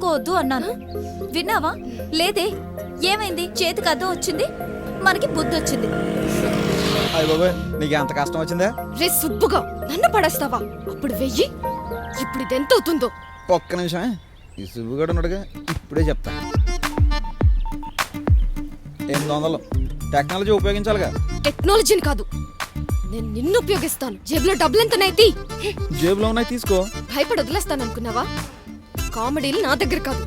తీసుకోవద్దు అన్నాను. విన్నావా? లేదే. ఏమైంది? చేతికి అద్దం వచ్చింది, మనకి బుద్ధి వచ్చింది. అయ్య బాబోయ్, నీకు ఎంత కష్టం వచ్చిందా? రే సుబ్బుగా, నన్ను పడేస్తావా? అప్పుడు వెయ్యి, ఇప్పుడు ఇదెంత అవుతుందో? ఒక్క నిమిషమే, ఈ సుబ్బుగాడు ఉన్నాడుగా, ఇప్పుడే చెప్తా. 800. టెక్నాలజీ ఉపయోగించాలిగా. టెక్నాలజీని కాదు, నేను నిన్ను ఉపయోగిస్తాను. జేబులో డబ్బులు ఎంతనైతే జేబులో ఉన్నాయి, తీసుకో. భయపడి వదిలేస్తాను అనుకున్నావా? కామెడీలు నా దగ్గర కాదు.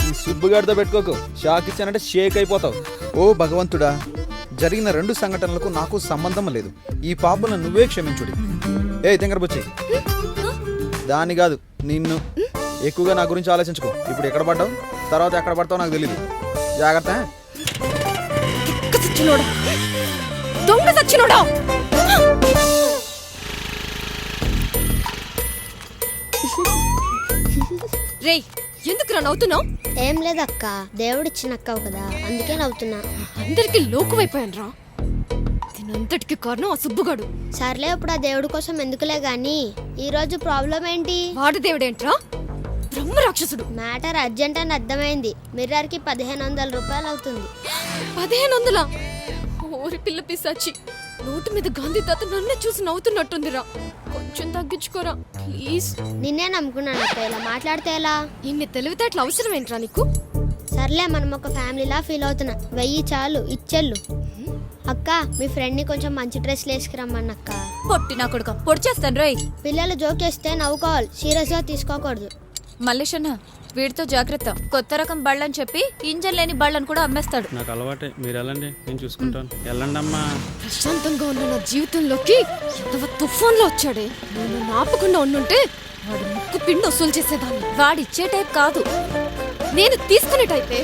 ఈ సుబ్బుగాడితో పెట్టుకోకు, షాక్ ఇచ్చానంటే షేక్ అయిపోతావు. ఓ భగవంతుడా, జరిగిన 2 సంఘటనలకు నాకు సంబంధం లేదు. ఈ పాపలను నువ్వే క్షమించుడి. ఏ తింగరబుచ్చి, దాన్ని కాదు నిన్ను. ఎక్కువగా నా గురించి ఆలోచించుకో. ఇప్పుడు ఎక్కడ పడ్డావు, తర్వాత ఎక్కడ పడతావు నాకు తెలియదు. జాగ్రత్త. దొంగ సచ్చినోడా! రే, ఎందుకు నవ్వుతున్నావు? ఏం లేదక్క, దేవుడిచ్చినక్కవు కదా, అందుకే నవ్వుతున్నా. అందరికి లోకువైపోయాను రా. దీనంతటికి కారణం ఆ సుబ్బుగాడు. సర్లే, ఇప్పుడు ఆ దేవుడి కోసం ఎందుకులే గాని, ఈ రోజు ప్రాబ్లం ఏంటి? వాడు దేవుడేంట్రా? బ్రహ్మ రాక్షసుడు. మ్యాటర్ అర్జెంట్ అని అర్థమైంది. మిర్రర్ కి 1500 రూపాయలు అవుతుంది. 1500? ఓరి పిల్ల పిశాచి, నోటు మీద గాంధీ తాత నన్నే చూసి నవ్వుతున్నట్టుందిరా. కొంచెం తగ్గించుకోరా ప్లీజ్. నిన్నే నమ్ముకున్నాను అక్క, ఇలా మాట్లాడితే ఎలా? ఇన్ని తెలివితేటలు అవసరం ఏంట్రా నీకు? సర్లే, మనం ఒక ఫ్యామిలీలా ఫీల్ అవుతున్నా. 1000 చాలు, ఇచ్చెళ్ళు. అక్క, మీ ఫ్రెండ్ ని కొంచెం మంచి డ్రెస్లు వేసుకురమ్మన్నక్క. పొట్టి నా కొడుక, పొడి చేస్తాను రోయ్. పిల్లలు జోక్ చేస్తే నవ్వుకోవాలి, సీరియస్ గా తీసుకోకూడదు. మల్లేషన్న, వీడితో జాగ్రత్త. కొత్త రకం బళ్ళని చెప్పి ఇంజన్ లేని బళ్ళని కూడా అమ్మేస్తాడు. నాకు అలవాటే, మీరు వెళ్ళండి, నేను చూసుకుంటాను. వెళ్ళండి అమ్మా. ప్రశాంతంగా ఉన్న నా జీవితంలోకి ఎంతవ తుఫాన్లో వచ్చాడే. నేను ఆపకుండా ఉండుంటే వాడు ముక్కు పిండి వసూలు చేసేదాన్ని. వాడిచ్చే టైప్ కాదు, నేను తీసుకునే టైపే.